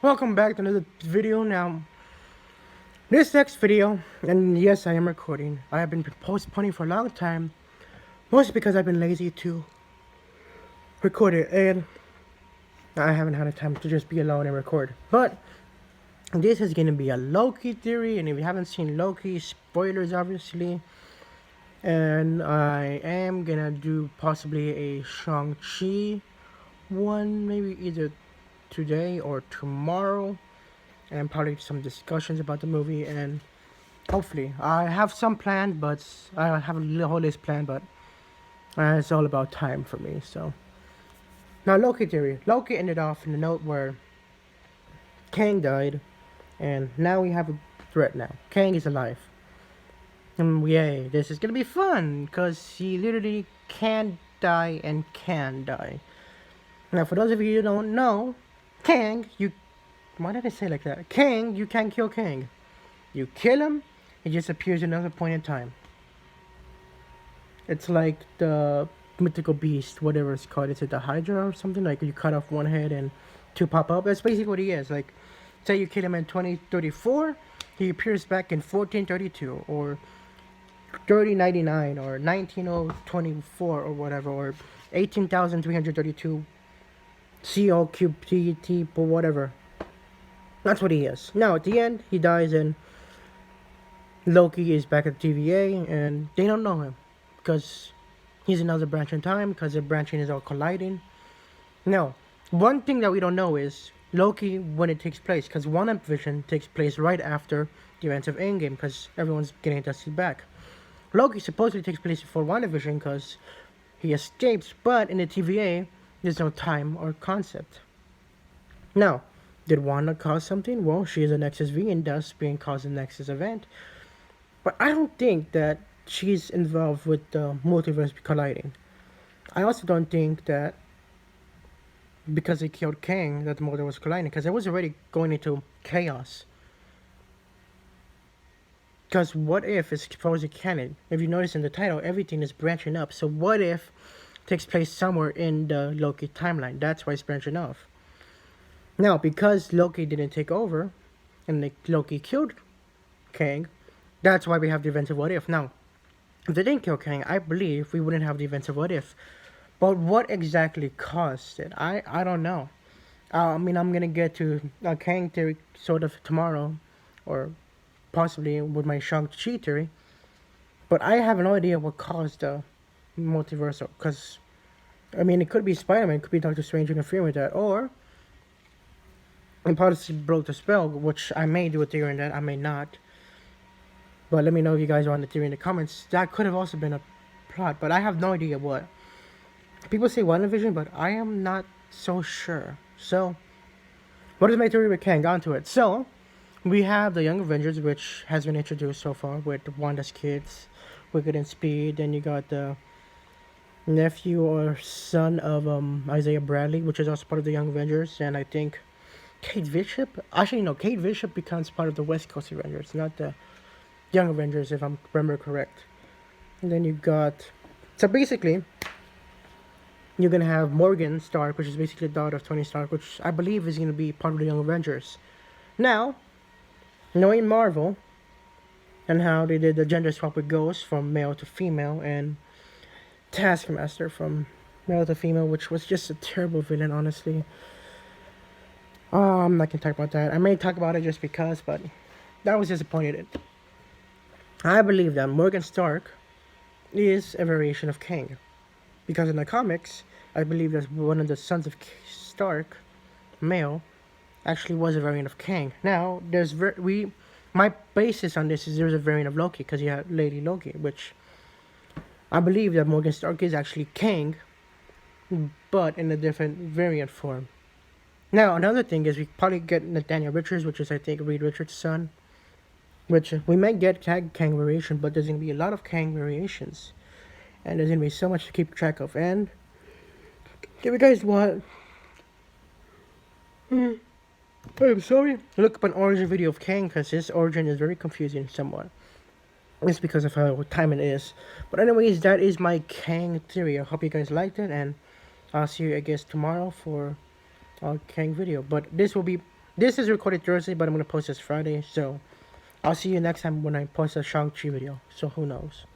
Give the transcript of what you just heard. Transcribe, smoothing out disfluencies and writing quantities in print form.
Welcome back to another video. Now, this next video, and yes, I am recording. I have been postponing for a long time, mostly because I've been lazy to record it, and I haven't had the time to just be alone and record. But this is gonna be a Loki theory, and if you haven't seen Loki, spoilers obviously. And I am gonna do possibly a Shang-Chi one, maybe either today or tomorrow, and probably some discussions about the movie. And hopefully I have some planned, but I have a whole list planned, but it's all about time for me. So now, Loki theory. Loki ended off in a note where Kang died, and now we have a threat. Now Kang is alive, and yay, this is gonna be fun because he literally can die and can die. Now, for those of you who don't know, Kang, you, why did I say like that? Kang, you can't kill Kang. You kill him, he just appears another point in time. It's like the mythical beast, whatever it's called. Is it the Hydra or something? Like you cut off one head and two pop up. That's basically what he is. Like, say you kill him in 2034, he appears back in 1432 or 3099 or 19024 or whatever, or 18,332 COQPT or whatever. That's what he is. Now at the end, he dies, and Loki is back at the TVA, and they don't know him because he's another branch in time, because the branching is all colliding. Now, one thing that we don't know is Loki when it takes place, because WandaVision takes place right after the events of Endgame, because everyone's getting dusted back. Loki supposedly takes place before WandaVision because he escapes, but in the TVA, there's no time or concept. Now, did Wanda cause something? Well, she is a Nexus V and thus being caused a Nexus event. But I don't think that she's involved with the multiverse colliding. I also don't think that because they killed Kang that the multiverse was colliding, because it was already going into chaos. Because what if it's supposed to canon? If you notice in the title, everything is branching up. So what if it takes place somewhere in the Loki timeline? That's why it's branching off. Now, because Loki didn't take over, and Loki killed Kang, that's why we have the events of What If. Now, if they didn't kill Kang, I believe we wouldn't have the events of What If. But what exactly caused it? I don't know. I'm going to get to Kang theory sort of tomorrow, or possibly with my Shang-Chi theory. But I have no idea what caused the multiversal. Because, it could be Spider-Man, it could be Doctor Strange interfering with that, or and possibly broke the spell, which I may do a theory on that, I may not. But let me know if you guys want the theory in the comments. That could have also been a plot, but I have no idea what. People say WandaVision, but I am not so sure. So, what is my theory with Kang? On to it. So, we have the Young Avengers, which has been introduced so far with Wanda's kids, Wicked and Speed. Then you got the nephew or son of Isaiah Bradley, which is also part of the Young Avengers. And I think Kate Bishop? Actually, no, Kate Bishop becomes part of the West Coast Avengers, not the Young Avengers, if I remember correct. And then you got... So basically, you're going to have Morgan Stark, which is basically the daughter of Tony Stark, which I believe is going to be part of the Young Avengers. Now, knowing Marvel, and how they did the gender swap with Ghost from male to female, and Taskmaster from male to female, which was just a terrible villain, honestly. I'm not going to talk about that. I may talk about it just because, but that was disappointed. I believe that Morgan Stark is a variation of Kang. Because in the comics, I believe that one of the sons of Stark, male, actually was a variant of Kang. Now, my basis on this is there's a variant of Loki, because you have Lady Loki, which I believe that Morgan Stark is actually Kang, but in a different variant form. Now, another thing is we probably get Nathaniel Richards, which is, I think, Reed Richards' son. Which we might get Kang variation, but there's going to be a lot of Kang variations. And there's going to be so much to keep track of. And if you guys want... I'm sorry. Look up an origin video of Kang, because his origin is very confusing somewhat. It's because of how time it is. But anyways, that is my Kang theory. I hope you guys liked it, and I'll see you, I guess, tomorrow for Kang video. But this will be This is recorded Thursday, but I'm gonna post this Friday. So I'll see you next time when I post a Shang-Chi video. So who knows?